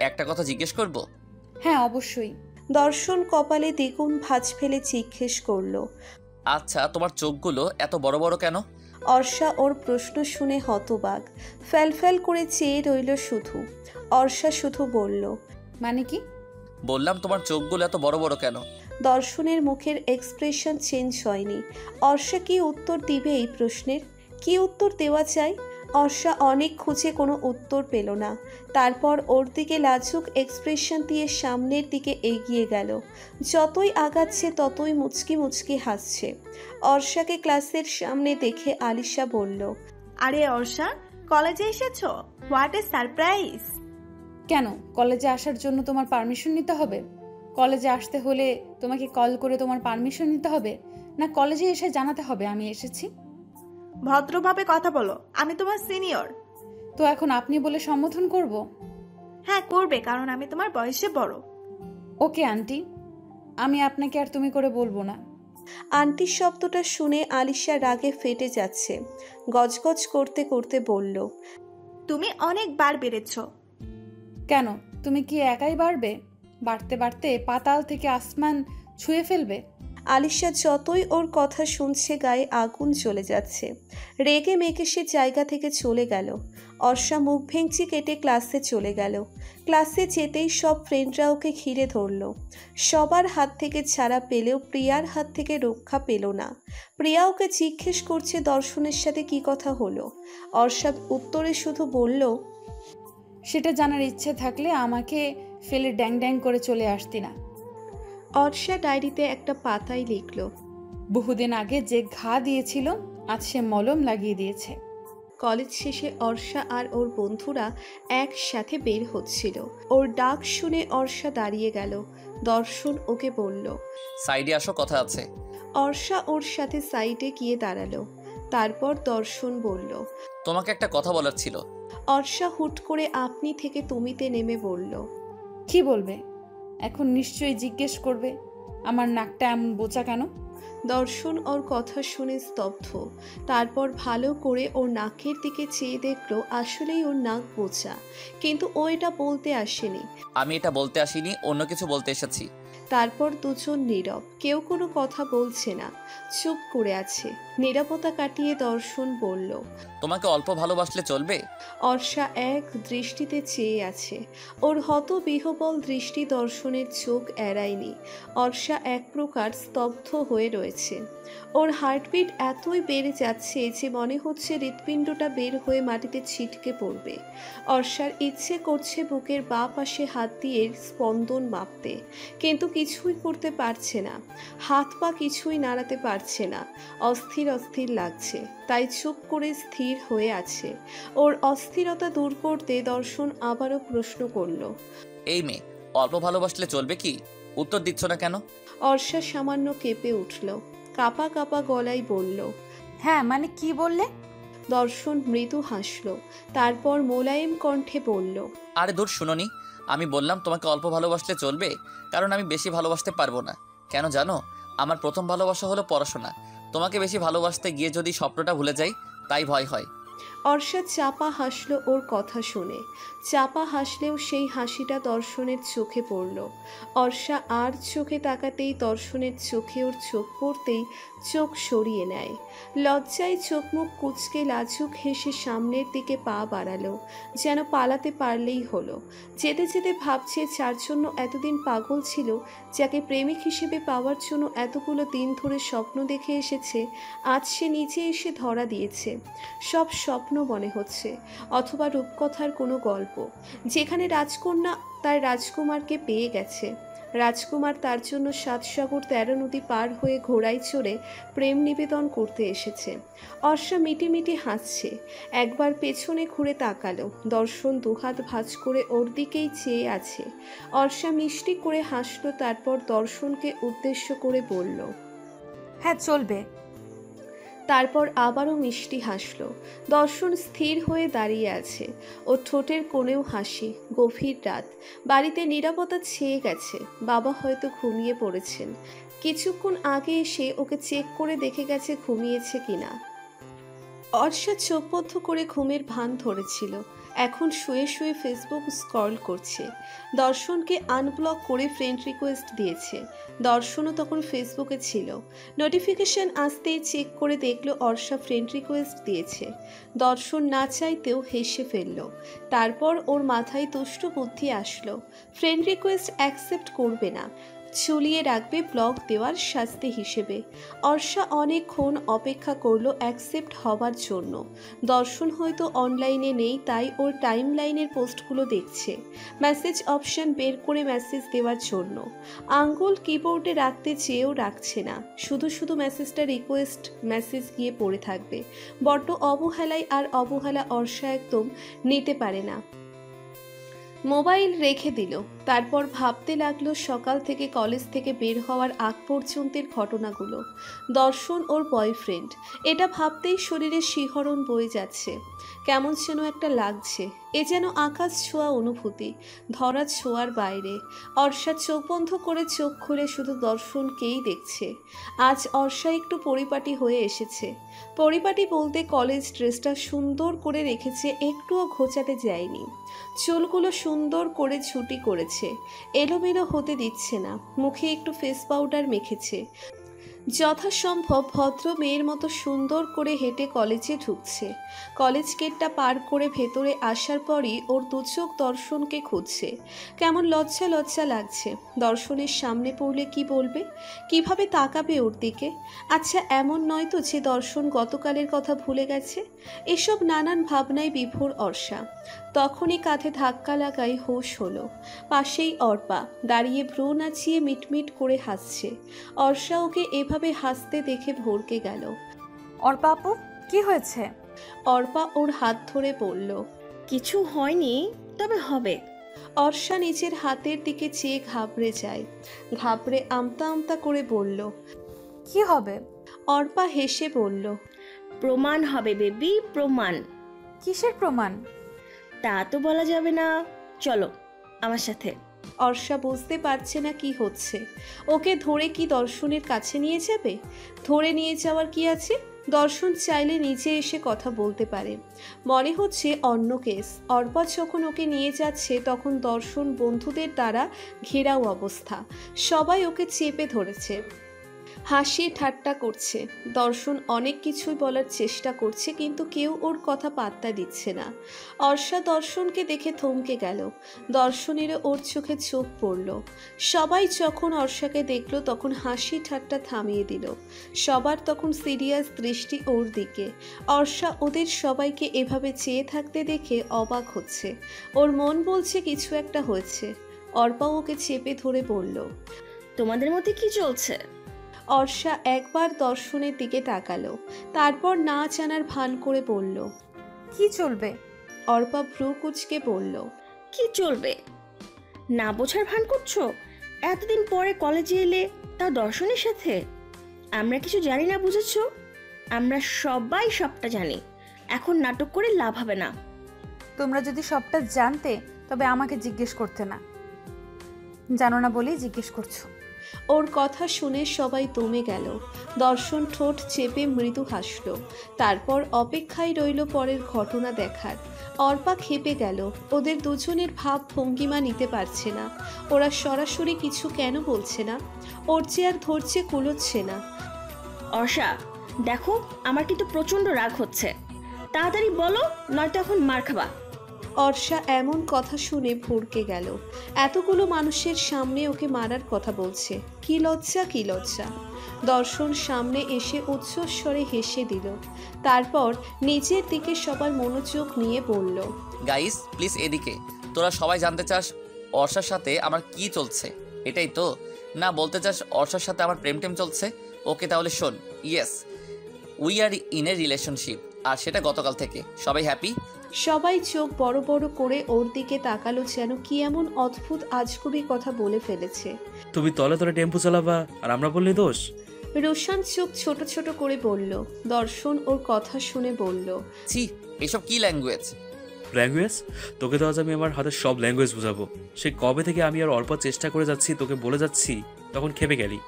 একটা কথা জিজ্ঞেস করব? হ্যাঁ, অবশ্যই। দর্শন কপালে দ্বিগুণ ভাঁজ ফেলে জিজ্ঞেস করলো। আচ্ছা, তোমার চোখগুলো এত বড় বড় কেন? অর্ষা ওর প্রশ্ন শুনে হতবাক, ফ্যালফ্যাল করে চেয়ে রইল শুধু। অর্ষা শুধু বলল, মানে কি? বললাম তোমার চোখগুলো এত বড় বড় কেন। দর্শনের মুখের এক্সপ্রেশন চেঞ্জ হয়নি। অর্ষা কি উত্তর দিবে এই প্রশ্নের? কি উত্তর দেওয়া চাই? অর্ষা অনেক খুঁজে কোনো উত্তর পেল না। তারপর ওর দিকে লাজুক এক্সপ্রেশন দিয়ে সামনের দিকে এগিয়ে গেল। যতই আগাচ্ছে ততই মুচকি মুচকি হাসছে। অর্ষাকে ক্লাসের সামনে দেখে আলিশা বলল, আরে অর্ষা, কলেজে এসেছো? What a surprise! কেন, কলেজে আসার জন্য তোমার পারমিশন নিতে হবে? কলেজে আসতে হলে তোমাকে কল করে তোমার পারমিশন নিতে হবে, না কলেজে এসে জানাতে হবে আমি এসেছি? ভদ্রভাবে কথা বলো, আমি তোমার সিনিয়র। তো এখন আপনি বলে সম্বোধন করব? হ্যাঁ করবে, কারণ আমি তোমার বয়সে বড়। ওকে আন্টি, আমি আপনাকে আর তুমি করে বলবো না। আন্টি শব্দটা শুনে আলিশা রাগে ফেটে যাচ্ছে। গজগজ করতে করতে বলল, তুমি অনেকবার বেড়েছো। কেন, তুমি কি একাই বাড়বে? বাড়তে বাড়তে পাতাল থেকে আসমান ছুঁয়ে ফেলবে। আলিশা যতই ওর কথা শুনছে গায়ে আগুন চলে যাচ্ছে। রেগে মেগে সে জায়গা থেকে চলে গেল। অর্ষা মুখ ভেঙচি কেটে ক্লাসে চলে গেল। ক্লাসে যেতেই সব ফ্রেন্ডরা ওকে ঘিরে ধরল। সবার হাত থেকে ছাড়া পেলেও প্রিয়ার হাত থেকে রক্ষা পেল না। প্রিয়া ওকে জিজ্ঞেস করছে দর্শনের সাথে কি কথা হলো। অর্ষা উত্তরে শুধু বলল, সেটা জানার ইচ্ছে থাকলে আমাকে ফেলে ড্যাং ড্যাং করে চলে আসতি না। অর্ষা ডায়েরিতে একটা পাতায় লিখল, বহুদিন আগে যে ঘা দিয়েছিল আজ সে মলম লাগিয়ে দিয়েছে। কলেজ শেষে অর্ষা আর ওর বন্ধুরা একসাথে বের হচ্ছিল। ওর ডাক শুনে অর্ষা দাঁড়িয়ে গেল। দর্শন ওকে বলল, সাইডে আসো, কথা আছে। অর্ষা ওর সাথে সাইডে গিয়ে দাঁড়ালো। তারপর দর্শন বলল, তোমাকে একটা কথা বলার ছিল। অর্ষা হুট করে আপনি থেকে তুমিতে নেমে বলল, কি বলবে? এখন নিশ্চয়ই জিজ্ঞেস করবে আমার নাকটা এমন বোচা কেন। দর্শন ওর কথা শুনে স্তব্ধ। তারপর ভালো করে ওর নাকের দিকে চেয়ে দেখলো আসলেই ওর নাক বোচা, কিন্তু ও এটা বলতে আসেনি। আমি এটা বলতে আসিনি, অন্য কিছু বলতে এসেছি। তারপর দুজন নীরব, কেউ কোনো কথা বলছে না, চুপ করে আছে। নীরবতা কাটিয়ে দর্শন বলল, তোমাকে অল্প ভালোবাসলে চলবে? অর্ষা এক দৃষ্টিতে চেয়ে আছে। ওর হত বিহবল দৃষ্টি দর্শনের চোখ এড়ায়নি। অর্ষা এক প্রকার স্তব্ধ হয়ে রয়েছে। ওর হার্টবিট এতই বেড়ে যাচ্ছে যে মনে হচ্ছে হৃৎপিণ্ডটা বের হয়ে মাটিতে ছিটকে পড়বে। অর্ষার ইচ্ছে করছে বুকের বাঁ পাশে হাত দিয়ে স্পন্দন মাপতে, কিন্তু কিছুই করতে পারছে না। হাত পা কিছুই নাড়াতে পারছে না। অস্থির অস্থির লাগছে, তাই চুপ করে স্থির হয়ে আছে। ওর অস্থিরতা দূর করতে দর্শন আবারও প্রশ্ন করল, এই মেয়ে, অল্প ভালোবাসলে চলবে কি? উত্তর দিচ্ছ না কেন? অর্ষা সামান্য কেঁপে উঠল, কাপা কাপা গলায় বলল, হ্যাঁ মানে কি বললে? দর্শন মৃদু হাসল, তারপর মোলায়েম কণ্ঠে বলল, আরে দূর, শুনোনি? আমি বললাম তোমাকে অল্প ভালোবাসলে চলবে, কারণ আমি বেশি ভালোবাসতে পারবো না। কেন জানো? আমার প্রথম ভালোবাসা হলো পড়াশোনা। তোমাকে বেশি ভালোবাসতে গিয়ে যদি স্বপ্নটা ভুলে যাই, তাই ভয় হয়। অর্ষা চাপা হাসল ওর কথা শুনে। চাপা হাসলেও সেই হাসিটা দর্শনের চোখে পড়ল। অর্ষা আর চোখে তাকাতেই দর্শনের চোখে ওর চোখ পড়তেই চোখ সরিয়ে নেয়। লজ্জায় চোখ মুখ কুঁচকে লাজুক হেসে সামনের দিকে পা বাড়ালো, যেন পালাতে পারলেই হলো। যেতে যেতে ভাবছে যার জন্য এতদিন পাগল ছিল, যাকে প্রেমিক হিসেবে পাওয়ার জন্য এতগুলো দিন ধরে স্বপ্ন দেখে এসেছে, আজ সে নিজে এসে ধরা দিয়েছে। সব স্বপ্ন মনে হচ্ছে, অথবা রূপকথার কোনো গল্প, যেখানে রাজকন্যা তার রাজকুমারকে পেয়ে গেছে। রাজকুমার তার জন্য ৭ সাগর ১৩ নদী পার হয়ে ঘোড়ায় চড়ে প্রেম নিবেদন করতে এসেছে। অর্ষা মিটিমিটি হাসছে। একবার পেছনে ঘুরে তাকালো। দর্শন দুহাত ভাঁজ করে ওর দিকেই চেয়ে আছে। অর্ষা মিষ্টি করে হাসলো, তারপর দর্শনকে উদ্দেশ্য করে বলল, হ্যাঁ চলবে। তারপর আবারও মিষ্টি হাসল। দর্শন স্থির হয়ে দাঁড়িয়ে আছে। ওর ঠোঁটের কোণেও হাসি। গভীর রাত, বাড়িতে নীরবতা ছেয়ে গেছে। বাবা হয়তো ঘুমিয়ে পড়েছেন। কিছুক্ষণ আগে এসে ওকে চেক করে দেখে গেছে ঘুমিয়েছে কিনা। অর্ষা চোখ বন্ধ করে ঘুমের ভান ধরেছিল। এখন শুয়ে শুয়ে ফেসবুক স্ক্রল করছে। দর্শনকে আনব্লক করে ফ্রেন্ড রিকোয়েস্ট দিয়েছে। দর্শনও তখন ফেসবুকে ছিল। নোটিফিকেশন আসতেই চেক করে দেখলো অর্ষা ফ্রেন্ড রিকোয়েস্ট দিয়েছে। দর্শন না চাইতেও হেসে ফেলল। তারপর ওর মাথায় তুষ্ট বুদ্ধি আসলো, ফ্রেন্ড রিকোয়েস্ট অ্যাকসেপ্ট করবে না, ঝুলিয়ে রাখবে ব্লক দেওয়ার শাস্তি হিসেবে। অর্ষা অনেকক্ষণ অপেক্ষা করলো অ্যাকসেপ্ট হবার জন্য। দর্শন হয়তো অনলাইনে নেই, তাই ওর টাইম লাইনের পোস্টগুলো দেখছে, মেসেজ অপশন বের করে মেসেজ দেওয়ার জন্য। আঙ্গুল কিবোর্ডে রাখতে চেয়েও রাখছে না, শুধু শুধু মেসেজটা রিকোয়েস্ট মেসেজ গিয়ে পড়ে থাকবে। বড্ড অবহেলায়, আর অবহেলা অর্ষা একদম নিতে পারে না। মোবাইল রেখে দিল। তারপর ভাবতে লাগলো সকাল থেকে কলেজ থেকে বের হওয়ার আগ পর্যন্তের ঘটনাগুলো। দর্শন ওর বয়ফ্রেন্ড, এটা ভাবতেই শরীরে শিহরণ বয়ে যাচ্ছে, কেমন যেন একটা লাগছে। এ যেন আকাশ ছোঁয়া অনুভূতি, ধরা ছোঁয়ার বাইরে। অর্ষা চোখ বন্ধ করে চোখ খুলে শুধু দর্শনকেই দেখছে। আজ অর্ষা একটু পরিপাটি হয়ে এসেছে। পরিপাটি বলতে কলেজ ড্রেসটা সুন্দর করে রেখেছে, একটুও ঘোচাতে যায়নি। চুলগুলো সুন্দর করে ছুটি করেছে, এলোমেলো হতে দিচ্ছে না। মুখে একটু ফেস পাউডার মেখেছে। যথাসম্ভব ভদ্র মেয়ের মতো সুন্দর করে হেঁটে কলেজে ঢুকছে। কলেজ গেটটা পার করে ভেতরে আসার পরই ওর দুচোখ দর্শনকে খুঁজছে। কেমন লজ্জা লজ্জা লাগছে। দর্শনের সামনে পড়লে কি বলবে, কিভাবে তাকাবে ওর দিকে? আচ্ছা, এমন নয় তো যে দর্শন গতকালের কথা ভুলে গেছে? এসব নানান ভাবনায় বিভোর অর্ষা। তখনই কাঁধে ধাক্কা লাগাই হুঁশ হলো। পাশেই অর্পা দাঁড়িয়ে ভ্রু নাচিয়ে মিটমিট করে হাসছে। অর্ষা ওকে এভাবে হাসতে দেখে ভরকে গেল। অর্পা আপু, কি হয়েছে? অর্পা ওর হাত ধরে বলল, কিছু হয়নি, তবে হবে। অর্ষা নিজের হাতের দিকে চেয়ে ঘাবড়ে যায়। ঘাবড়ে আমতা আমতা করে বলল, কি হবে? অর্পা হেসে বলল, প্রমাণ হবে বেবি, প্রমাণ। কিসের প্রমাণ? তা তো বলা যাবে না, চলো আমার সাথে। অর্ষা বুঝতে পারছে না কি হচ্ছে। ওকে ধরে কি দর্শনের কাছে নিয়ে যাবে? ধরে নিয়ে যাওয়ার কি আছে? দর্শন চাইলে নিচে এসে কথা বলতে পারে। মনে হচ্ছে অন্য কেস। অর্পা যখন ওকে নিয়ে যাচ্ছে তখন দর্শন বন্ধুদের দ্বারা ঘেরাও অবস্থা। সবাই ওকে চেপে ধরেছে, হাসি ঠাট্টা করছে। দর্শন অনেক কিছুই বলার চেষ্টা করছে, কিন্তু কেউ ওর কথা পাত্তা দিচ্ছে না। অর্ষা দর্শনকে দেখে থমকে গেল। দর্শনেরও ওর চোখে চোখ পড়ল। সবাই যখন অর্ষাকে দেখলো তখন হাসি ঠাট্টা থামিয়ে দিল। সবার তখন সিরিয়াস দৃষ্টি ওর দিকে। অর্ষা ওদের সবাইকে এভাবে চেয়ে থাকতে দেখে অবাক হচ্ছে। ওর মন বলছে কিছু একটা হয়েছে। অর্পা ওকে চেপে ধরে বলল, তোমাদের মধ্যে কি চলছে? অর্ষা একবার দর্শনের দিকে তাকালো, তারপর না জানার ভান করে বলল, কি চলবে? অর্পা ভ্রু কুঁচকে বলল, কি চলবে? না বোঝার ভান করছো? এতদিন পরে কলেজে এলে, তা দর্শনের সাথে? আমরা কিছু জানি না বুঝেছো? আমরা সবাই সবটা জানি। এখন নাটক করে লাভ হবে না। তোমরা যদি সবটা জানতে তবে আমাকে জিজ্ঞেস করতে না। জানো না বলেই জিজ্ঞেস করছো। ওর কথা শুনে সবাই দমে গেল। দর্শন ঠোঁট চেপে মৃদু হাসল। তারপর অপেক্ষায় রইল পরের ঘটনা দেখার। অর্পা খেপে গেল। ওদের দুজনের ভাব ভঙ্গিমা নিতে পারছে না। ওরা সরাসরি কিছু কেন বলছে না? ওর যে আর ধরছে কুলোচ্ছে না। অর্ষা, দেখো আমার কিন্তু প্রচন্ড রাগ হচ্ছে, তাড়াতাড়ি বলো, নয়তো এখন মার খাবা। অর্ষা এমন কথা শুনে ভড়কে গেল। এতগুলো মানুষের সামনে ওকে মারার কথা বলছে, কি লজ্জা কি লজ্জা। দর্শন সামনে এসে উচ্চস্বরে হেসে দিল। তারপর নিজের দিকে সবার মনোযোগ নিয়ে বলল, গাইস প্লিজ এদিকে। তোরা সবাই জানতে চাস অর্ষার সাথে আমার কি চলছে, এটাই তো? না বলতে চাস অর্ষার সাথে আমার প্রেম টেম চলছে? ওকে তাহলে শোন, yes we are in a relationship, আর সেটা গতকাল থেকে। সবাই হ্যাপি? সবাই চোখ বড় বড় করে ওর দিকে তাকালো, যেন কি এমন অদ্ভুত আজগুবি কথা বলে ফেলেছে। তুমি তলে তলে টেম্পো চালাবা আর আমরা বললে দোষ? রোশান চোখ ছোট ছোট করে বলল। দর্শন ওর কথা শুনে বলল, ছি, এসব কি ল্যাঙ্গুয়েজ? ল্যাঙ্গুয়েজ? তোকে তো আজ আমি আমার হাতের সব ল্যাঙ্গুয়েজ বুঝাবো। সে কবে থেকে আমি আর অল্প চেষ্টা করে যাচ্ছি, তোকে বলে যাচ্ছি, তখন খেপে গেলি।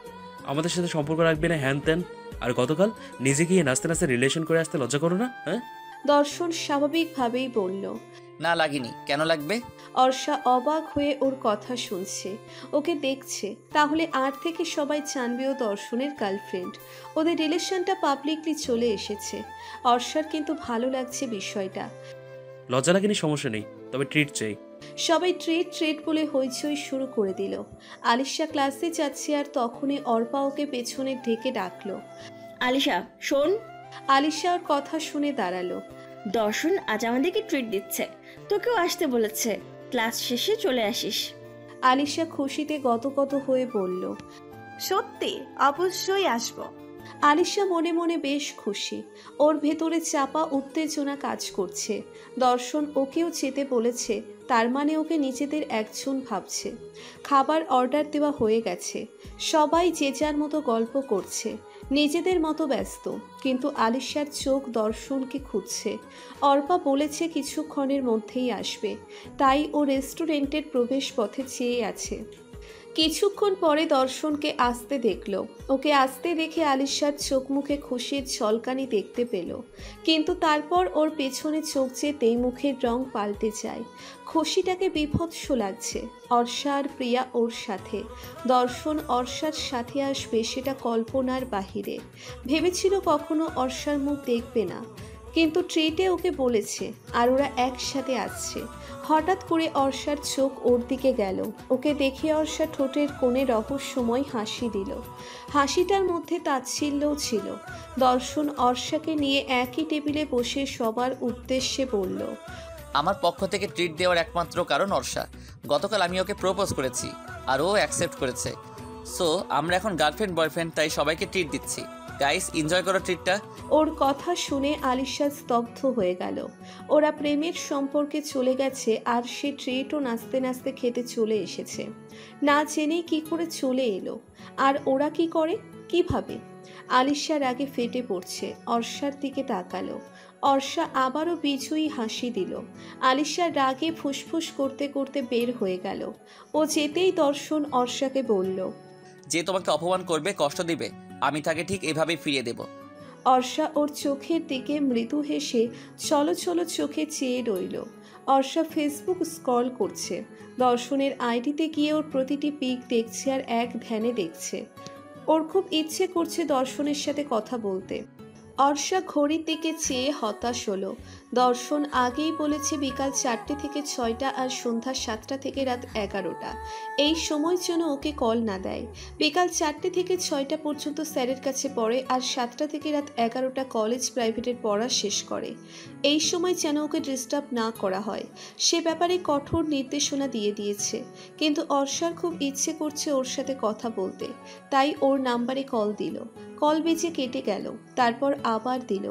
আমাদের সাথে সম্পর্ক রাখবে না, হ্যান ত্যান। আর গতকাল নিজে গিয়ে নাচতে নাচতে রিলেশন করে আসতে লজ্জা করো না? হ্যাঁ? দর্শন স্বাভাবিকভাবেই বলল, না লাগেনি, কেন লাগবে? অর্ষা অবাক হয়ে ওর কথা শুনছে, ওকে দেখছে। তাহলে আর থেকে সবাই জানবেও দর্শনের গার্লফ্রেন্ড। ওদের রিলেশনটা পাবলিকলি চলে এসেছে। অর্ষার কিন্তু ভালো লাগছে বিষয়টা। লজ্জা লাগেনি, সমস্যা নেই, তবে ট্রিট চাই। সবাই ট্রেড বলে হইচই শুরু করে দিল। আলিশা ক্লাসে যাচ্ছে আর তখনই অর্পা ওকে পেছনে ঢেকে ডাকলো। আলিশা শোন। আলিশা ওর কথা শুনে দাঁড়ালো। দর্শন আজ আমাদেরকে ট্রিট দিচ্ছে, তোকেও আসতে বলেছে, ক্লাস শেষে চলে আসিস। আলিশা খুশিতে গদগদ হয়ে বলল, সত্যি? অবশ্যই আসবো। আলিশা মনে মনে বেশ খুশি। ওর ভেতরে চাপা উত্তেজনা কাজ করছে। দর্শন ওকেও যেতে বলেছে, তার মানে ওকে নিজেদের একজন ভাবছে। খাবার অর্ডার দেওয়া হয়ে গেছে। সবাই যে যার মতো গল্প করছে, নিজেদের মতো ব্যস্ত। কিন্তু আলিশার চোখ দর্শনকে খুঁজছে। অর্পা বলেছে কিছুক্ষণের মধ্যেই আসবে, তাই ও রেস্টুরেন্টের প্রবেশ পথে চেয়ে আছে। কিছুক্ষণ পরে দর্শনকে আসতে দেখল। ওকে আসতে দেখে আলিশার চোখ মুখে খুশির ঝলকানি দেখতে পেল, কিন্তু তারপর ওর পেছনে চোখ যেতেই মুখের রং পাল্টে যায়। খুশিটাকে বিভৎস লাগছে। অর্ষা আর প্রিয়া ওর সাথে, দর্শন অর্ষার সাথে আসবে সেটা কল্পনার বাহিরে। ভেবেছিল কখনো অর্ষার মুখ দেখবে না, কিন্তু ট্রিটে ওকে বলেছে আর ওরা একসাথে আসছে। হঠাৎ করে অর্ষার চোখ ওর দিকে গেল। ওকে দেখে অর্ষা ঠোঁটের কোণে রহস্যময় হাসি দিল। হাসিটার মধ্যে তাচ্ছিল্যও ছিল। দর্শন অর্ষাকে নিয়ে একই টেবিলে বসে সবার উদ্দেশ্যে বলল, আমার পক্ষ থেকে ট্রিট দেওয়ার একমাত্র কারণ অর্ষা। গতকাল আমি ওকে প্রপোজ করেছি আর ও অ্যাকসেপ্ট করেছে। সো আমরা এখন গার্লফ্রেন্ড বয়ফ্রেন্ড, তাই সবাইকে ট্রিট দিচ্ছি। গাইস, এনজয় করো ট্রিটটা। ওর কথা শুনে আলিশা স্তব্ধ হয়ে গেল। ওরা প্রেমের সম্পর্কে চলে গেছে আর সে ট্রিটও নাচতে নাচতে খেতে চলে এসেছে। না জেনেই কি করে চলে এলো, আর ওরা কি করে কিভাবে? আলিশার আগে ফেটে পড়ছে। অর্ষার দিকে তাকালো। অর্ষা আবারও বিজয়ী হাসি দিল। আলিশার রাগে ফুসফুস করতে করতে বের হয়ে গেল। ও যেতেই দর্শন অর্ষাকে বলল, যে তোমাকে অপমান করবে, কষ্ট দিবে, আমি তাকে ঠিক এভাবেই ফিরিয়ে দেব। অর্ষা ওর চোখের দিকে মৃদু হেসে ছলো ছলো চোখে চেয়ে রইল। অর্ষা ফেসবুক স্ক্রল করছে। দর্শনের আইডিতে গিয়ে ওর প্রতিটি পিক দেখছে আর এক ধ্যানে দেখছে। ওর খুব ইচ্ছে করছে দর্শনের সাথে কথা বলতে। অর্ষা ঘড়ির দিকে চেয়ে হতাশ হলো। দর্শন আগেই বলেছে বিকাল 4টে থেকে 6টা আর সন্ধ্যা 7টা থেকে রাত 11টা। এই সময় যেন ওকে কল না দেয়। বিকাল 4টে থেকে 6টা পর্যন্ত স্যারের কাছে পড়ে আর 7টা থেকে রাত 11টা কলেজ প্রাইভেটের পড়া শেষ করে। এই সময় যেন ওকে ডিস্টার্ব না করা হয়, সে ব্যাপারে কঠোর নির্দেশনা দিয়ে দিয়েছে। কিন্তু অর্ষার খুব ইচ্ছে করছে ওর সাথে কথা বলতে, তাই ওর নাম্বারে কল দিল। কল বেজে কেটে গেল, তারপর আবার দিল।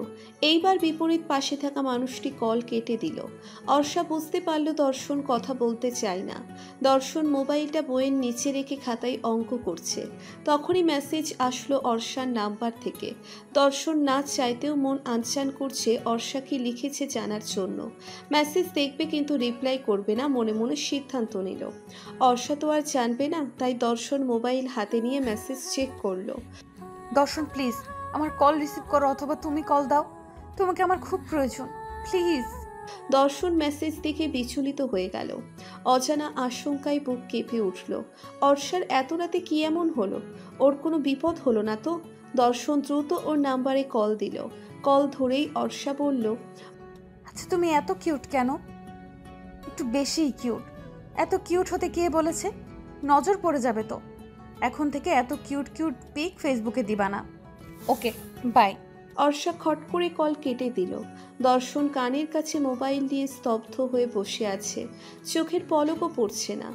এইবার বিপরীত পাশে থাকা মানুষটি কল কেটে দিল। অর্ষা বুঝতে পারল দর্শন কথা বলতে চায় না। দর্শন মোবাইলটা বইয়ের নিচে রেখে খাতায় অঙ্ক করছে। তখনই মেসেজ আসলো অর্ষার নাম্বার থেকে। দর্শন না চাইতেও মন আনচান করছে অর্ষা কি লিখেছে জানার জন্য। মেসেজ দেখবে কিন্তু রিপ্লাই করবে না, মনে মনে সিদ্ধান্ত নিল। অর্ষা তো আর জানবে না, তাই দর্শন মোবাইল হাতে নিয়ে মেসেজ চেক করলো। দর্শন প্লিজ আমার কল রিসিভ করো, অথবা তুমি কল দাও, তোমাকে আমার খুব প্রয়োজন, প্লিজ। দর্শন মেসেজ দেখে বিচলিত হয়ে গেল। অজানা আশঙ্কায় বুক কেঁপে উঠল। অর্ষার এত রাতে কি এমন হলো? ওর কোনো বিপদ হলো না তো? দর্শন দ্রুত ওর নাম্বারে কল দিল। কল ধরেই অর্ষা বলল, আচ্ছা তুমি এত কিউট কেন? একটু বেশিই কিউট। এত কিউট হতে কে বলেছে? নজর পড়ে যাবে তো। এখন থেকে এত কিউট কিউট পিক ফেসবুকে দিবা না। Okay bye. অর্ষা খট করে কল কেটে দিল। দর্শন কানের কাছে মোবাইল দিয়ে স্তব্ধ হয়ে বসে আছে, চোখের পলকও পড়ছে না।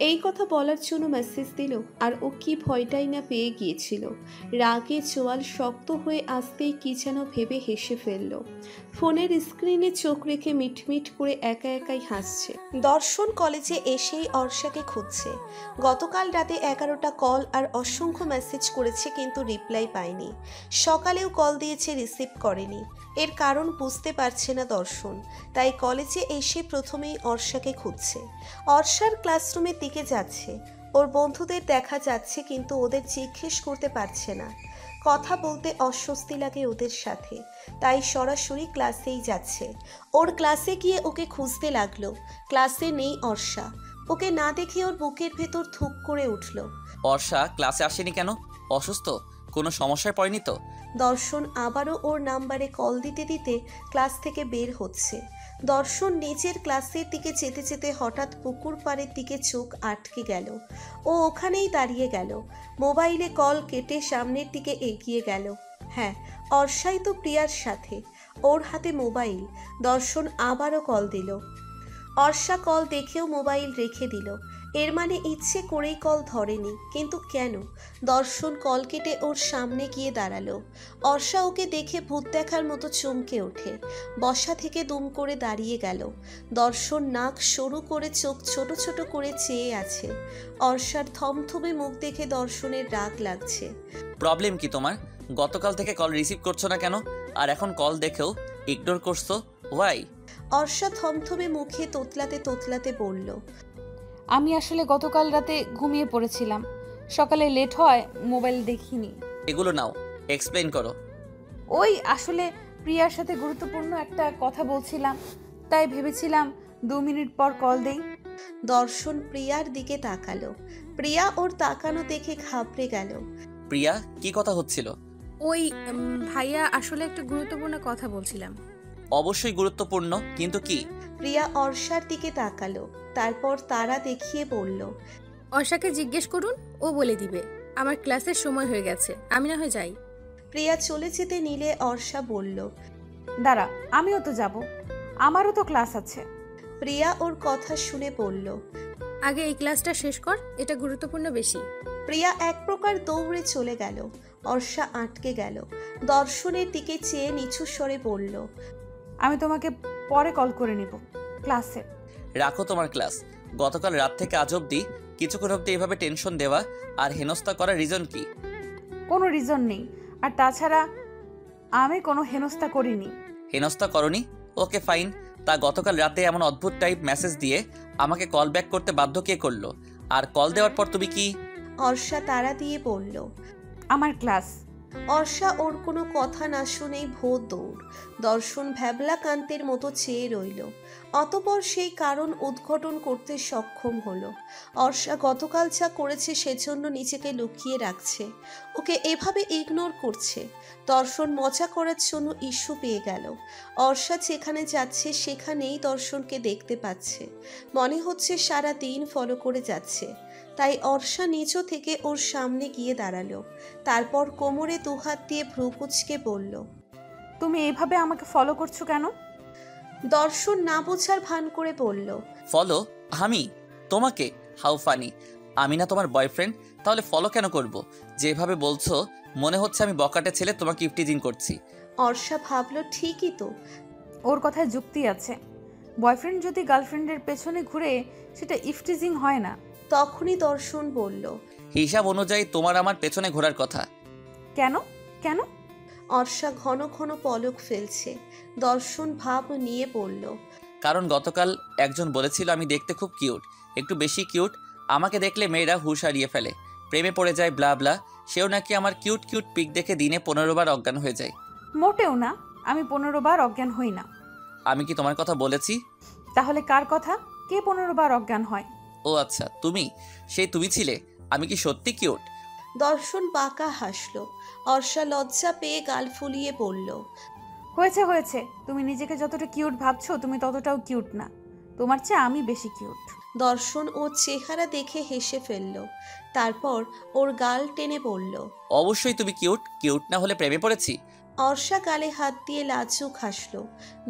এই কথা বলার জন্য মেসেজ দিল, আর ও কি ভয়টাই না পেয়ে গিয়েছিল। রাগে চোয়াল শক্ত হয়ে আসতেই কি যেন ভেবে হেসে ফেলল। ফোনের স্ক্রিনে চোখ রেখে মিটমিট করে একা একাই হাসছে। দর্শন কলেজে এসেই অর্ষাকে খুঁজছে। গতকাল রাতে 11টা কল আর অসংখ্য মেসেজ করেছে, কিন্তু রিপ্লাই পায়নি। সকালেও কল দিয়েছে, রিসিভ করেনি। এর কারণ বুঝতে পারছে না দর্শন, তাই কলেজে এসে প্রথমেই অর্ষাকে খুঁজছে। অর্ষার ক্লাসরুমের দিকে যাচ্ছে। ওর বন্ধুদের দেখা যাচ্ছে, কিন্তু ওদের জিজ্ঞেস করতে পারছে না। কথা বলতে অস্বস্তি লাগে ওদের সাথে, তাই সরাসরি ক্লাসেই যাচ্ছে। ওর ক্লাসে গিয়ে ওকে খুঁজতে লাগলো। ক্লাসে নেই অর্ষা। ওকে না দেখে ওর বুকের ভেতর ধুক করে উঠল। অর্ষা ক্লাসে আসেনি কেন? অসুস্থ? কোনো সমস্যায় পড়েনি তো? দর্শন আবারও ওর নাম্বারে কল দিতে দিতে ক্লাস থেকে বের হচ্ছে। দর্শন নিজের ক্লাসের দিকে যেতে যেতে হঠাৎ পুকুর পাড়ের দিকে চোখ আটকে গেল। ও ওখানেই দাঁড়িয়ে গেল। মোবাইলে কল কেটে সামনের দিকে এগিয়ে গেল। হ্যাঁ, অর্ষাই তো প্রিয়ার সাথে। ওর হাতে মোবাইল। দর্শন আবারও কল দিল। অর্ষা কল দেখেও মোবাইল রেখে দিল। এর মানে ইচ্ছে করেই কল ধরেনি, কিন্তু কেন? দর্শন কল কেটে ওর সামনে গিয়ে দাঁড়ালো। অর্ষা ওকে দেখে ভূত দেখার মতো চমকে ওঠে। বসা থেকে দুম করে দাঁড়িয়ে গেল। দর্শন নাক সরু করে চোখ ছোট ছোট করে চেয়ে আছে। অর্ষার থমথমে মুখ দেখে দর্শনের রাগ লাগছে। প্রবলেম কি তোমার? গতকাল থেকে কল রিসিভ করছো না কেন? আর এখন কল দেখেও ইগনোর করছো, ওয়াই? অর্ষা থমথমে মুখে তোতলাতে তোতলাতে বলল, আমি আসলে গতকাল রাতে ঘুমিয়ে পড়েছিলাম, সকালে লেট হয়, মোবাইল দেখিনি। এগুলো নাও, এক্সপ্লেইন করো। ওই আসলে প্রিয়ার সাথে গুরুত্বপূর্ণ একটা কথা বলছিলাম, তাই ভেবেছিলাম 2 মিনিট পর কল দেই। দর্শন প্রিয়ার দিকে তাকালো। প্রিয়া ওর তাকানো দেখে ঘাবড়ে গেল। প্রিয়া, কি কথা হচ্ছিল? ওই ভাইয়া আসলে একটা গুরুত্বপূর্ণ কথা বলছিলাম। অবশ্যই গুরুত্বপূর্ণ, কিন্তু কি? প্রিয়া অর্ষার দিকে তাকালো, তারপর তারা দেখিয়ে বলল, অর্ষাকে জিজ্ঞেস করুন, ও বলে দিবে। আমার ক্লাসের সময় হয়ে গেছে, আমি না হয় যাই। প্রিয়া চলে যেতে নিলে অর্ষা বলল, দাঁড়া, আমিও তো যাব, আমারও তো ক্লাস আছে। প্রিয়া ওর কথা শুনে বলল, আগে এই ক্লাসটা শেষ কর, এটা গুরুত্বপূর্ণ বেশি। প্রিয়া এক প্রকার দৌড়ে চলে গেল। অর্ষা আটকে গেল। দর্শনের দিকে চেয়ে নিচু স্বরে বলল, আমি তোমাকে পরে কল করে নিব ক্লাসে। রাখো তোমার ক্লাস। গতকাল রাত থেকে আজ অবধি কিছুক্ষণ অবধি এভাবে টেনশন দেওয়া আর হেনস্থা করার রিজন কি? কোনো রিজন নেই, আর তাছাড়া আমি কোনো হেনস্থা করিনি। হেনস্থা করনি? Okay fine. তা গতকাল রাতে এমন অদ্ভুত টাইপ মেসেজ দিয়ে আমাকে কল ব্যাক করতে বাধ্য কে করলো? আর কল দেওয়ার পর তুমি কি? অর্ষা তাড়া দিয়ে বলল, আমার ক্লাস। অর্ষা ওর কোনো কথা না শুনেই ভোর দৌড়। দর্শন ভ্যাবলা কান্তের মতো চেয়ে রইল। অতপর সেই কারণ উদ্ঘাটন করতে সক্ষম হলো। অর্ষা গতকাল যা করেছে সেজন্য নিজেকে লুকিয়ে রাখছে, ওকে এভাবে ইগনোর করছে। দর্শন মজা করার জন্য ইস্যু পেয়ে গেল। অর্ষা যেখানে যাচ্ছে সেখানেই দর্শনকে দেখতে পাচ্ছে। মনে হচ্ছে সারা দিন ফলো করে যাচ্ছে। তাই অর্ষা নিচু থেকে ওর সামনে গিয়ে দাঁড়ালো। তারপর কোমরে দুহাত দিয়ে ভ্রু কুঁচকে বলল, তুমি এভাবে আমাকে ফলো করছো কেন? দর্শন না বোঝার ভান করে বলল, ফলো? আমি তোমাকে? How funny! আমি না তোমার বয়ফ্রেন্ড, তাহলে ফলো কেন করব? যেভাবে বলছো মনে হচ্ছে আমি বকাটে ছেলে তোমাকে ইফটিজিং করছি। অর্ষা ভাবল ঠিকই তো। ওর কথায় যুক্তি আছে। বয়ফ্রেন্ড যদি গার্লফ্রেন্ডের পেছনে ঘুরে, সেটা ইফটিজিং হয় না। তখনই দর্শন বলল, হিসাব অনুযায়ী তোমার আমার পেছনে ঘোরার কথা। কেন কেন? অর্ষা ঘন ঘন পলক ফেলছে। দর্শন ভাব নিয়ে বলল, কারণ গতকাল একজন বলেছিল আমি দেখতে খুব কিউট, একটু বেশি কিউট। আমাকে দেখলে মেয়েরা হুঁশ হারিয়ে ফেলে, প্রেমে পড়ে যায়, ব্লা ব্লা। সেও নাকি আমার কিউট কিউট পিক দেখে দিনে 15 বার অজ্ঞান হয়ে যায়। মোটেও না, আমি 15 বার অজ্ঞান হই না। আমি কি তোমার কথা বলেছি? তাহলে কার কথা? কে 15 বার অজ্ঞান হয়? ও আচ্ছা, তুমি। সেই তুমি ছিলে। আমি কি সত্যি কিউট? দর্শন বাঁকা হাসল। অর্ষা লজ্জা পেয়ে গাল ফুলিয়ে বলল, হয়েছে হয়েছে, তুমি নিজেকে যতটা কিউট ভাবছো তুমি ততটাও কিউট না, তোমার চেয়ে আমি বেশি কিউট। দর্শন ওর চেহারা দেখে হেসে ফেলল। তারপর ওর গাল টেনে বলল, অবশ্যই তুমি কিউট। কিউট না হলে প্রেমে পড়েছি? অর্ষা গালে হাত দিয়ে লাজুক হাসল।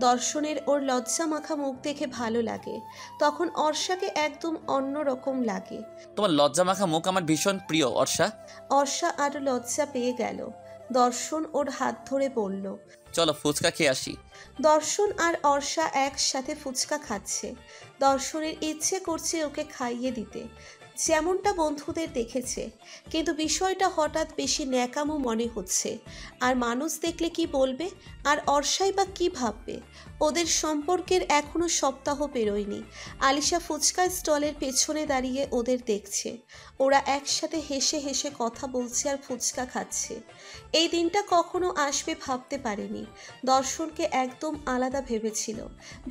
দর্শনের ওর লজ্জা মাখা মুখ দেখে ভালো লাগে। তখন অর্ষাকে একদম অন্য রকম লাগে। তোমার লজ্জা মাখা মুখ আমার ভীষণ প্রিয় অর্ষা। অর্ষা আরো লজ্জা পেয়ে গেল। দর্শন ওর হাত ধরে বলল, চলো ফুচকা খেয়ে আসি। দর্শন আর অর্ষা একসাথে ফুচকা খাচ্ছে। দর্শনের ইচ্ছে করছে ওকে খাইয়ে দিতে, যেমনটা বন্ধুদের দেখেছে, কিন্তু বিষয়টা হঠাৎ বেশি ন্যাকামো মনে হচ্ছে। আর মানুষ দেখলে কি বলবে, আর অর্ষাই বা কি ভাববে? ওদের সম্পর্কের এখনো সপ্তাহ পেরোয়নি। আলিশা ফুচকা স্টলের পেছনে দাঁড়িয়ে ওদের দেখছে। ওরা একসাথে হেসে হেসে কথা বলছে আর ফুচকা খাচ্ছে। এই দিনটা কখনো আসবে ভাবতে পারেনি। দর্শনকে একদম আলাদা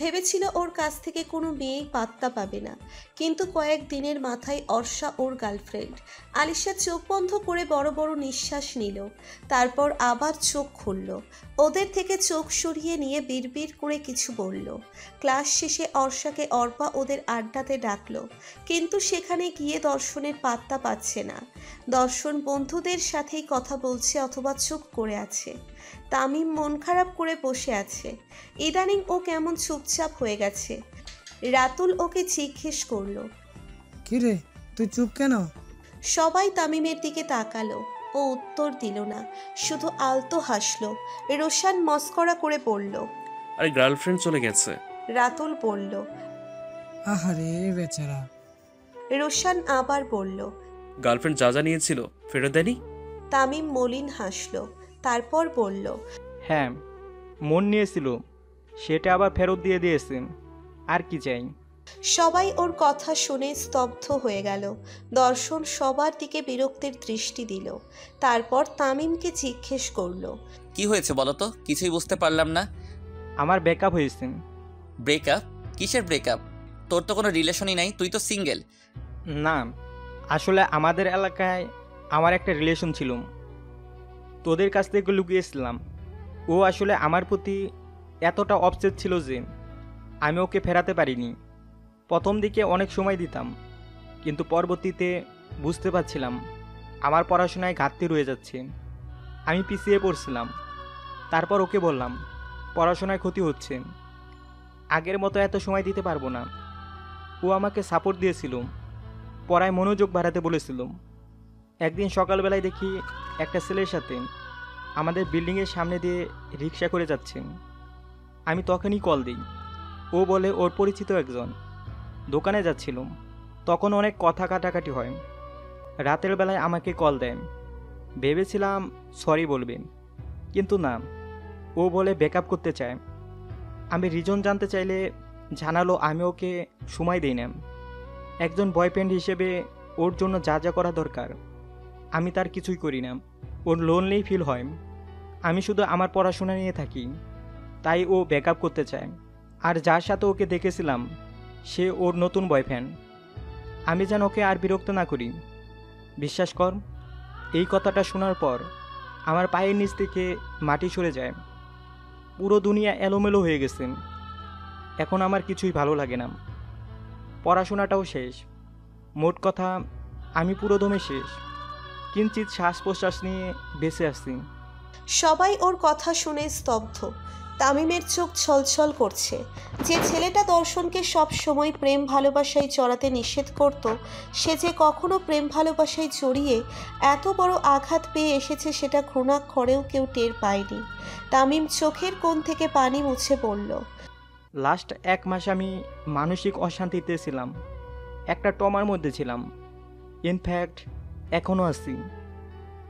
ভেবেছিল ওর কাছ থেকে কোনো মেয়েই পাত্তা পাবে না। কিন্তু কয়েক দিনের মাথায় অর্ষা ওর গার্লফ্রেন্ড। আলিশা চোখ বন্ধ করে বড় বড় নিঃশ্বাস নিল, তারপর আবার চোখ খুলল। ওদের থেকে চোখ সরিয়ে নিয়ে বিড়বিড় করে কিছু বলল। ক্লাস শেষে অর্ষাকে অর্পা ওদের আড্ডাতে ডাকলো, কিন্তু সেখানে গিয়ে দর্শনের পাত্তা পাচ্ছে না। দর্শন বন্ধুদের সাথেই কথা বলছে অথবা চুপ করে আছে। তামিম মন খারাপ করে বসে আছে। ইদানিং ও কেমন চুপচাপ হয়ে গেছে। রাতুল ওকে জিজ্ঞেস করলো, কিরে তুই চুপ কেন? সবাই তামিমের দিকে তাকালো। ও উত্তর দিল না, শুধু আলতো হাসলো। রোশান মস্করা করে বলল, আরে গার্লফ্রেন্ড চলে গেছে। রাতুল বলল। আহারে বেচারা। রোশান আবার বলল, গার্লফ্রেন্ড যা যা নিয়েছিল ফেরত দেয়নি? তামিম মলিন হাসলো, তারপর বলল, হ্যাঁ মন নিয়েছিল, সেটা আবার ফেরত দিয়ে দিয়েছে, আর কি চাই। সবাই ওর কথা শুনে স্তব্ধ হয়ে গেল। দর্শন সবার দিকে বিরক্তির দৃষ্টি দিল, তারপর তামিমকে জিজ্ঞেস করলো, কি হয়েছে বলো তো, কিছুই বুঝতে পারলাম না। আমার ব্রেকআপ হয়েছে। ব্রেকআপ? কিসের ব্রেকআপ? তোর তো কোনো রিলেশনই নাই, তুই তো সিঙ্গেল। না, আসলে আমাদের এলাকায় আমার একটা রিলেশন ছিল, তোদের কাছ থেকে লুকিয়েছিলাম। ও আসলে আমার প্রতি এতটা অবসেট ছিল যে আমি ওকে ফেরাতে পারিনি। প্রথম দিকে অনেক সময় দিতাম, কিন্তু পরবর্তীতে বুঝতে পারছিলাম আমার পড়াশোনায় ঘাটতি রয়ে যাচ্ছে, আমি পিছিয়ে পড়ছিলাম। তারপর ওকে বললাম পড়াশোনায় ক্ষতি হচ্ছে, আগের মতো এত সময় দিতে পারবো না। ও আমাকে সাপোর্ট দিয়েছিল, পড়ায় মনোযোগ বাড়াতে বলেছিল। একদিন সকালবেলায় দেখি একটা ছেলের সাথে আমাদের বিল্ডিংয়ের সামনে দিয়ে রিক্সা করে যাচ্ছে। আমি তখনই কল দিই। ও বলে ওর পরিচিত একজন দোকানে যাচ্ছিল। তখন অনেক কথা কাটাকাটি হয়। রাতের বেলায় আমাকে কল দেয়। ভেবেছিলাম সরি বলবেন, কিন্তু না, ও বলে ব্যাকআপ করতে চায়। আমি রিজন জানতে চাইলে জানালো আমি ওকে সময় দিই না। একজন বয়ফ্রেন্ড হিসেবে ওর জন্য যা যা করা দরকার আমি তার কিছুই করি না। ওর লোনলি ফিল হয়, আমি শুধু আমার পড়াশোনা নিয়ে থাকি, তাই ও ব্যাকআপ করতে চায়। আর যার সাথে ওকে দেখেছিলাম সে ওর নতুন বয়ফ্রেন্ড। আমি যেন ওকে আর বিরক্ত না করি। বিশ্বাস কর, এই কথাটা শোনার পর আমার পায়ের নিচ থেকে মাটি সরে যায়। পুরো দুনিয়া এলোমেলো হয়ে গেছে। এখন আমার কিছুই ভালো লাগে না, পড়াশোনাটাও শেষ। মোট কথা আমি পুরো দমে শেষ, কিঞ্চিত শ্বাস প্রশ্বাস নিয়ে বেঁচে আসছি। সবাই ওর কথা শুনে স্তব্ধ। তামিমের চোখ ছলছল করছে। যে ছেলেটা দর্শনকে সব সময় প্রেম ভালোবাসায় জড়াতে নিষেধ করত, সে যে কখনো প্রেম ভালোবাসায় জড়িয়ে এত বড় আঘাত পেয়ে এসেছে সেটা ঘৃণাক্ষরেও কেউ টের পায়নি। তামিম চোখের কোণ থেকে পানি মুছে বলল, লাস্ট 1 মাস আমি মানসিক অশান্তিতে ছিলাম, একটা টমার মধ্যে ছিলাম। ইনফ্যাক্ট এখনও আছি।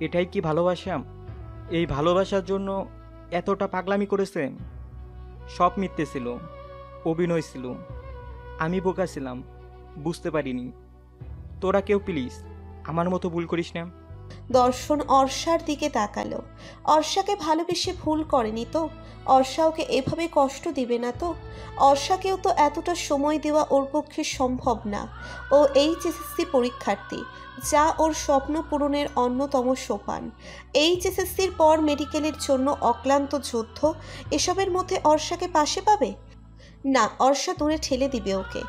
এটাই কি ভালোবাসা? এই ভালোবাসার জন্য এতটা পাগলামি করেছে? সব মিথ্যে ছিল, অভিনয় ছিল। আমি বোকা ছিলাম, বুঝতে পারিনি। তোরা কেউ প্লিজ আমার মতো ভুল করিস না। দর্শন অর্ষার দিকে তাকালো। অর্ষাকে ভালোবেসে ভুল করেনি তো? অর্ষা ওকে এভাবে কষ্ট দিবে না তো? অর্ষাকেও তো এতটা সময় দেওয়া ওর পক্ষে সম্ভব না। ও এইচএসসি পরীক্ষার্থী, যা ওর স্বপ্ন পূরণের অন্যতম সোপান। এইচএসসির পর মেডিকেলের জন্য অক্লান্ত যুদ্ধ, এসবের মধ্যে অর্ষাকে পাশে পাবে না। অর্ষা দূরে ঠেলে দিবে ওকে।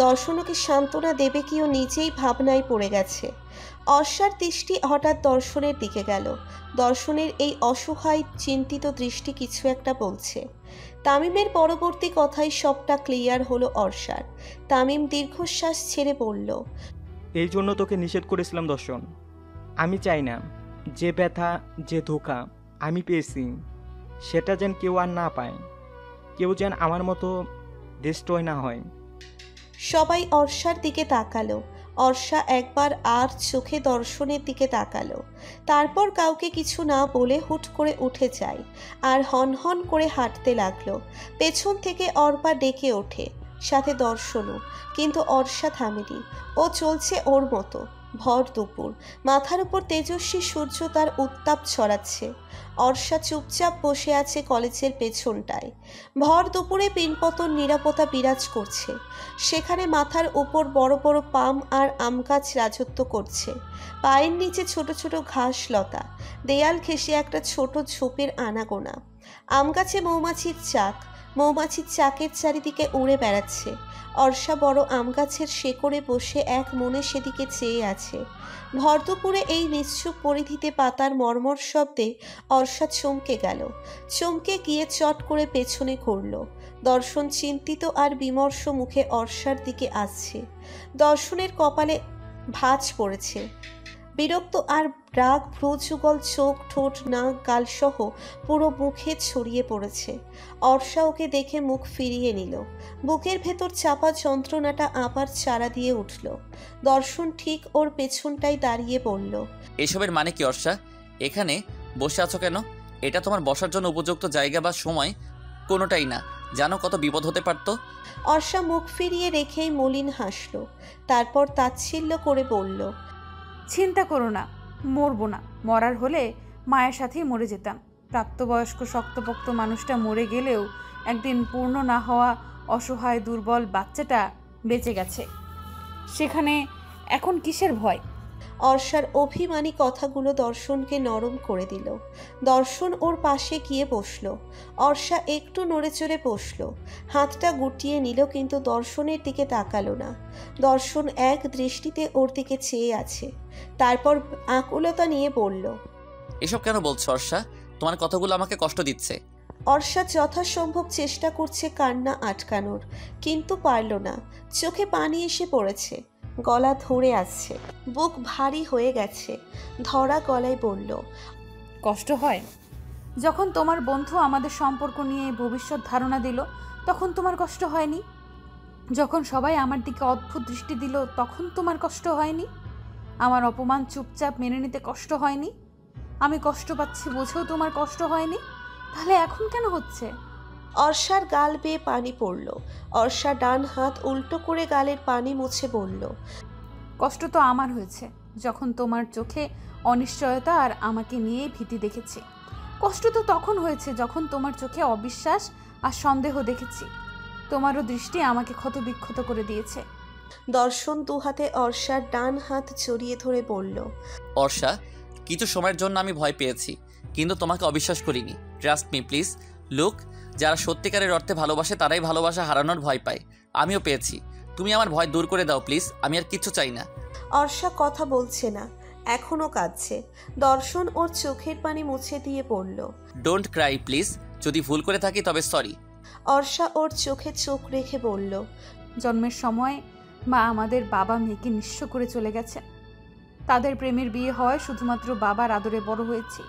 দর্শন ওকে সান্ত্বনা দেবে কি ও নিজেই ভাবনায় পড়ে গেছে। অর্ষার দৃষ্টি হঠাৎ দর্শনের দিকে গেল। দর্শনের এই অসহায় চিন্তিত দৃষ্টি কিছু একটা বলছে। তামিমের পরবর্তী কথাই সবটা ক্লিয়ার হলো অর্ষার। তামিম দীর্ঘশ্বাস ছেড়ে বলল, এই জন্য তোকে নিষেধ করেছিলাম দর্শন। আমি চাই না যে ব্যথা, যে ধোঁকা আমি পেয়েছি সেটা যেন কেউ আর না পায়, কেউ যেন আমার মতো ডিস্ট্রয় না হয়। সবাই অর্ষার দিকে তাকালো। অর্ষা একবার আর চোখে দর্শনের দিকে তাকালো, তারপর কাউকে কিছু না বলে হুট করে উঠে যায় আর হনহন করে হাঁটতে লাগলো। পেছন থেকে অর্পা ডেকে ওঠে, সাথে দর্শনও, কিন্তু অর্ষা থামেনি। ও চলছে ওর মতো। ভর দুপুর, মাথার উপর তেজস্বী সূর্য তার উত্তাপ ছড়াচ্ছে। অর্ষা চুপচাপ বসে আছে কলেজের পেছনটায়। ভর দুপুরে পিনপতন নিরাপত্তা বিরাজ করছে। সেখানে মাথার উপর বড় বড় পাম আর আম গাছ রাজত্ব করছে। পায়ের নিচে ছোট ছোট ঘাস লতা, দেয়াল ঘেঁষে একটা ছোট ঝোপের আনাগোনা। আম গাছে মৌমাছির চাক, মৌমাছির চাকের চারিদিকে উড়ে বেড়াচ্ছে। অর্ষা বড় আম গাছের শেকড়ে বসে এক মনে সেদিকে চেয়ে আছে। ভর দুপুরে এই নিশ্চুপ পরিধিতে পাতার মর্মর শব্দে অর্ষা চমকে গেল। চমকে গিয়ে চট করে পেছনে ঘুরল। দর্শন চিন্তিত আর বিমর্ষ মুখে অর্ষার দিকে আসছে। দর্শনের কপালে ভাঁজ পড়েছে। বিরক্ত আর রাগ ভ্রুযুগল, চোখ, ঠোঁট, নাক, গালসহ পুরো মুখে ছড়িয়ে পড়েছে। অর্ষা ওকে দেখে মুখ ফিরিয়ে নিল। বুকের ভেতর চাপা যন্ত্রণাটা আবার চারা দিয়ে উঠল। দর্শন ঠিক ওর পেছনটাই দাঁড়িয়ে পড়ল। এসবের মানে কি অর্ষা? এখানে বসে আছো কেন? এটা তোমার বসার জন্য উপযুক্ত জায়গা বা সময় কোনোটাই না। জানো কত বিপদ হতে পারতো। অর্ষা মুখ ফিরিয়ে রেখেই মলিন হাসল, তারপর তাচ্ছিল্য করে বলল, চিন্তা করো না, মরবো না। মরার হলে মায়ের সাথেই মরে যেতাম। প্রাপ্তবয়স্ক শক্তপোক্ত মানুষটা মরে গেলেও একদিন পূর্ণ না হওয়া অসহায় দুর্বল বাচ্চাটা বেঁচে গেছে। সেখানে এখন কিসের ভয়? অর্ষার অভিমানী কথাগুলো দর্শনকে নরম করে দিল। দর্শন ওর পাশে গিয়ে বসল। অর্ষা একটু নড়েচড়ে বসল, হাতটা গুটিয়ে নিল, কিন্তু দর্শনের দিকে তাকালো না। দর্শন এক দৃষ্টিতে ওর দিকে চেয়ে আছে, তারপর আকুলতা নিয়ে বলল, এসব কেন বলছো অর্ষা? তোমার কথাগুলো আমাকে কষ্ট দিচ্ছে। অর্ষা যথাসম্ভব চেষ্টা করছে কান্না আটকানোর, কিন্তু পারল না। চোখে পানি এসে পড়েছে, গলা ধরে আসছে, বুক ভারী হয়ে গেছে। ধরা গলায় বলল, কষ্ট হয়? যখন তোমার বন্ধু আমাদের সম্পর্ক নিয়ে ভবিষ্যৎ ধারণা দিল তখন তোমার কষ্ট হয়নি? যখন সবাই আমার দিকে অদ্ভুত দৃষ্টি দিল তখন তোমার কষ্ট হয়নি? আমার অপমান চুপচাপ মেনে নিতে কষ্ট হয়নি? আমি কষ্ট পাচ্ছি বুঝেও তোমার কষ্ট হয়নি? তাহলে এখন কেন হচ্ছে? অর্ষার গাল বেয়ে পানি পড়ল। অর্ষা ডান হাত উল্টো করে গালের পানি মুছে বলল, কষ্ট তো আমার হয়েছে যখন তোমার চোখে অনিশ্চয়তা আর আমাকে নিয়ে ভীতি দেখেছি। কষ্ট তো তখন হয়েছে যখন তোমার চোখে অবিশ্বাস আর সন্দেহ দেখেছি। তোমারও দৃষ্টি আমাকে ক্ষতবিক্ষত করে দিয়েছে। দর্শন দুহাতে অর্ষার ডান হাত জড়িয়ে ধরে বলল, অর্ষা, কিছু সময়ের জন্য আমি ভয় পেয়েছি, কিন্তু তোমাকে অবিশ্বাস করিনি। Trust me please. লুক, যারা সত্যিকারের অর্থে ভালোবাসে তারাই ভালোবাসা হারানোর ভয় পায়। আমিও পেয়েছি। তুমি আমার ভয় দূর করে দাও প্লিজ। আমি আর কিচ্ছু চাই না। অর্ষা কথা বলছে না, এখনো কাঁদছে। দর্শন ওর চোখের পানি মুছে দিয়ে বলল, ডোন্ট ক্রাই প্লিজ। যদি ভুল করে থাকি তবে সরি। অর্ষা ওর চোখে চোখ রেখে বলল, জন্মের সময় মা আমাদের বাবা মেয়েকে নিঃস্ব করে চলে গেছে। তাদের প্রেমের বিয়ে হয় শুধুমাত্র বাবার আদরে বড় হয়েছি।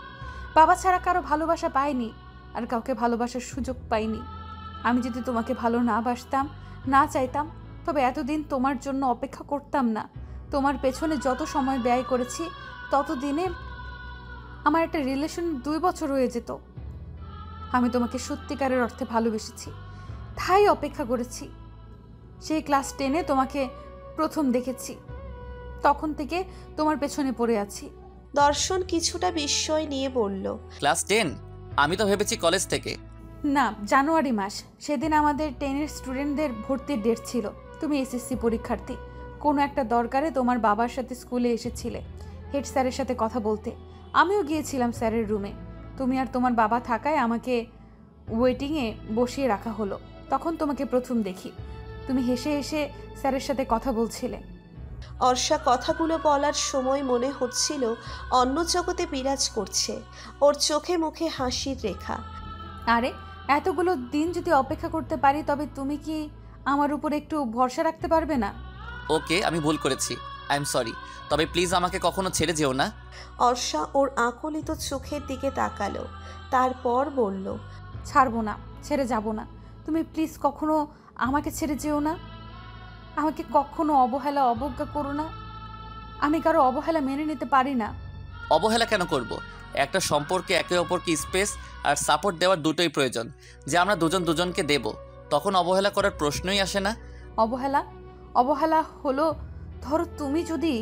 বাবা ছাড়া কারো ভালোবাসা পাইনি, আর কাউকে ভালোবাসার সুযোগ পাইনি। আমি যদি তোমাকে ভালো না বাসতাম, না চাইতাম, তবে এতদিন তোমার জন্য অপেক্ষা করতাম না। তোমার পেছনে যত সময় ব্যয় করেছি ততদিনে আমার একটা রিলেশন 2 বছর হয়ে যেত। আমি তোমাকে সত্যিকারের অর্থে ভালোবেসেছি, তাই অপেক্ষা করেছি। সেই ক্লাস 10-এ তোমাকে প্রথম দেখেছি, তখন থেকে তোমার পেছনে পড়ে আছি। দর্শন কিছুটা বিস্ময় নিয়ে বলল, ক্লাস 10? আমি তো ভেবেছি কলেজ থেকে। না, জানুয়ারি মাস। সেদিন আমাদের 10-এর স্টুডেন্টদের ভর্তির ডেট ছিল। তুমি এসএসসি পরীক্ষার্থী। কোনো একটা দরকারে তোমার বাবার সাথে স্কুলে এসেছিলে হেড স্যারের সাথে কথা বলতে। আমিও গিয়েছিলাম স্যারের রুমে। তুমি আর তোমার বাবা থাকায় আমাকে ওয়েটিংয়ে বসিয়ে রাখা হলো। তখন তোমাকে প্রথম দেখি। তুমি হেসে হেসে স্যারের সাথে কথা বলছিলে। অর্ষা কথাগুলো বলার সময় মনে হচ্ছিল অন্য জগতে বিরাজ করছে। ওর চোখে মুখে হাসির রেখা। আরে, এতগুলো দিন যদি অপেক্ষা করতে পারি তবে তুমি কি আমার উপর একটু ভরসা রাখতে পারবে না? ওকে, আমি ভুল করেছি। I am sorry. তবে প্লিজ আমাকে কখনো ছেড়ে যেও না। অর্ষা ওর আকুলিত চোখের দিকে তাকালো, তারপর বলল, ছাড়বো না, ছেড়ে যাব না। তুমি প্লিজ কখনো আমাকে ছেড়ে যেও না। আমাকে কখনো অবহেলা অবজ্ঞা করো না। আমি কারো অবহেলা মেনে নিতে পারি না। অবহেলা কেন করব? একটা সম্পর্কে একে অপরকে স্পেস আর সাপোর্ট দেওয়ার দুটোই প্রয়োজন, যে আমরা দুজন দুজনকে দেব, তখন অবহেলা করার প্রশ্নই আসে না। অবহেলা হলো, ধরো তুমি যদি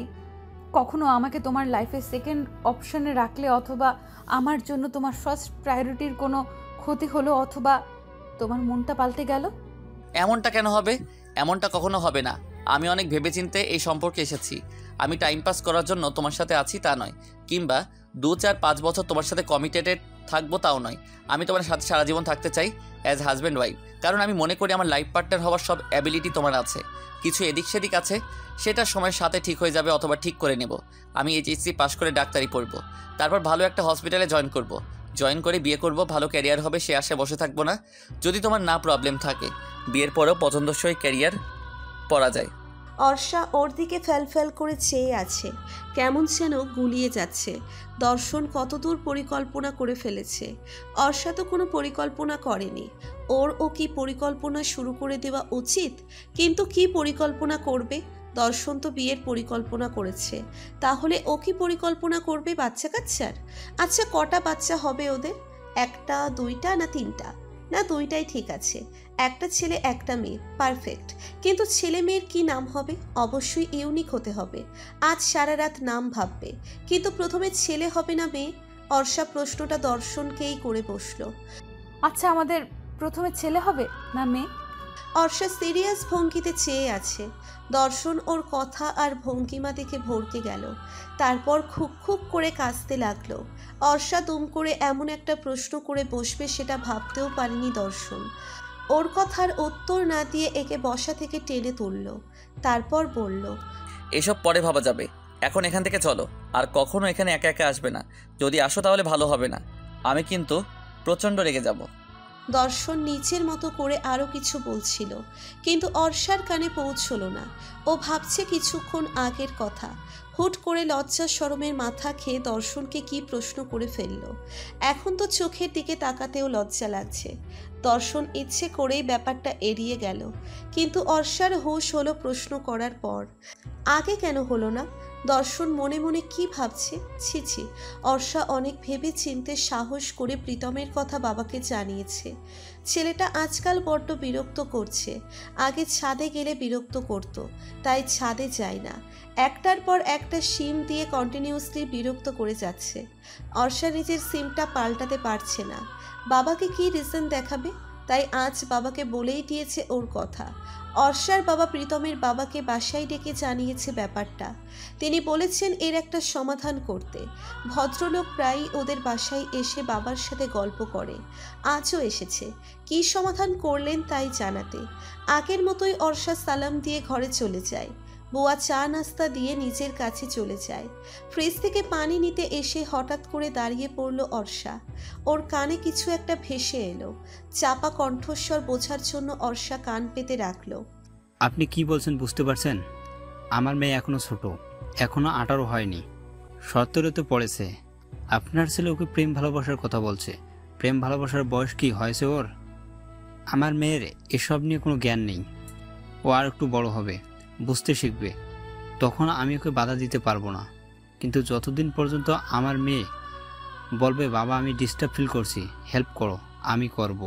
কখনো আমাকে তোমার লাইফে সেকেন্ড অপশনে রাখলে, অথবা আমার জন্য তোমার ফার্স্ট প্রায়োরিটির কোনো ক্ষতি হলো, অথবা তোমার মনটা পাল্টে গেল। এমনটা কেন হবে? এমনটা কখনো হবে না। আমি অনেক ভেবেচিন্তে এই সম্পর্কে এসেছি। আমি টাইম পাস করার জন্য তোমার সাথে আছি তা নয়, কিংবা 2-4-5 বছর তোমার সাথে কমিটেডেড থাকবো তাও নয়। আমি তোমার সাথে সারা জীবন থাকতে চাই অ্যাজ হাজব্যান্ড ওয়াইফ, কারণ আমি মনে করি আমার লাইফ পার্টনার হওয়ার সব অ্যাবিলিটি তোমার আছে। কিছু এদিক সেদিক আছে, সেটা সময়ের সাথে ঠিক হয়ে যাবে অথবা ঠিক করে নেব। আমি এইচএসসি পাস করে ডাক্তারি পড়ব, তারপর ভালো একটা হসপিটালে জয়েন করে বিয়ে করব, ভালো ক্যারিয়ার হবে, সে আশায় বসে থাকবো না। যদি তোমার না প্রবলেম থাকে, বিয়ের পরেও পছন্দসই ক্যারিয়ার পড়া যায়। অর্ষা ওর দিকে ফ্যাল করে চেয়ে আছে, কেমন যেন গুলিয়ে যাচ্ছে। দর্শন কতদূর পরিকল্পনা করে ফেলেছে। অর্ষা তো কোনো পরিকল্পনা করেনি। ও কি পরিকল্পনা শুরু করে দেওয়া উচিত? কিন্তু কি পরিকল্পনা করবে? দর্শন তো বিয়ের পরিকল্পনা করেছে, তাহলে ও কি পরিকল্পনা করবে বাচ্চা কাচ্চার? আচ্ছা, কটা বাচ্চা হবে ওদের? 1টা, 2টা না 3টা? না, 2টাই ঠিক আছে। একটা ছেলে একটা মেয়ে, পারফেক্ট। কিন্তু ছেলে মেয়ের কি নাম হবে? অবশ্যই ইউনিক হতে হবে। আজ সারা রাত নাম ভাববে, কিন্তু প্রথমে ছেলে হবে না মেয়ে? অর্ষা প্রশ্নটা দর্শনকেই করে বসলো। আচ্ছা, আমাদের প্রথমে ছেলে হবে না মেয়ে? অর্ষা সিরিয়াস ভঙ্গিতে চেয়ে আছে। দর্শন ওর কথা আর ভঙ্গিমা দেখে ভরকে গেল, তারপর খুব খুব করে কাঁদতে লাগলো। অর্ষা দুম করে এমন একটা প্রশ্ন করে বসবে সেটা ভাবতেও পারেনি দর্শন। ওর কথার উত্তর না দিয়ে একে বসা থেকে টেনে তুলল, তারপর বলল, এসব পরে ভাবা যাবে, এখন এখান থেকে চলো। আর কখনো এখানে একা একা আসবে না। যদি আসো তাহলে ভালো হবে না। আমি কিন্তু প্রচণ্ড রেগে যাব। দর্শন নিচের মতো করে আরও কিছু বলছিল, কিন্তু অর্ষার কানে পৌঁছল না। ও ভাবছে কিছুক্ষণ আগের কথা। হুট করে লজ্জা শরমের মাথা খেয়ে দর্শনকে কি প্রশ্ন করে ফেলল। এখন তো চোখের দিকে তাকাতেও লজ্জা লাগছে। দর্শন ইচ্ছে করেই ব্যাপারটা এড়িয়ে গেল, কিন্তু অর্ষার হুঁশ হলো প্রশ্ন করার পর। আগে কেন হলো না? দর্শন মনে মনে কি ভাবছে? ছি, অর্ষা অনেক ভেবে চিনতে সাহস করে প্রীতমের কথা বাবাকে জানিয়েছে। ছেলেটা আজকাল বড্ড বিরক্ত করছে। আগে ছাদে গেলে বিরক্ত করত, তাই ছাদে যায় না। একটার পর একটা সিম দিয়ে কন্টিনিউয়াসলি বিরক্ত করে যাচ্ছে। অর্ষা নিজের সিমটা পাল্টাতে পারছে না। বাবাকে কি রিজন দেখাবে? তাই আজ বাবাকে বলেই দিয়েছে ওর কথা। অর্ষার বাবা প্রীতমের বাবাকে বাসায় ডেকে জানিয়েছে ব্যাপারটা। তিনি বলেছেন এর একটা সমাধান করতে। ভদ্রলোক প্রায়ই ওদের বাসায় এসে বাবার সাথে গল্প করে, আজও এসেছে। কী সমাধান করলেন তাই জানাতে। আগের মতোই অর্ষা সালাম দিয়ে ঘরে চলে যায়। বুয়া চা নাস্তা দিয়ে নিজের কাছে চলে যায়। ফ্রিজ থেকে পানি নিতে এসে হঠাৎ করে দাঁড়িয়ে পড়ল অর্ষা। ওর কানে কিছু একটা ভেসে এলো। চাপা কণ্ঠস্বর বোঝার জন্য অর্ষা কান পেতে রাখল। আপনি কি বলছেন বুঝতে পারছেন? আমার মেয়ে এখনো ছোট, এখনো 18 হয়নি, 17-তে পড়েছে। আপনার ছেলে ওকে প্রেম ভালোবাসার কথা বলছে। প্রেম ভালোবাসার বয়স কি হয়েছে ওর? আমার মেয়ের এসব নিয়ে কোনো জ্ঞান নেই। ও আর একটু বড় হবে, বুঝতে শিখবে, তখন আমি ওকে বাধা দিতে পারবো না। কিন্তু যতদিন পর্যন্ত আমার মেয়ে বলবে বাবা আমি ডিস্টার্ব ফিল করছি, হেল্প করো, আমি করব।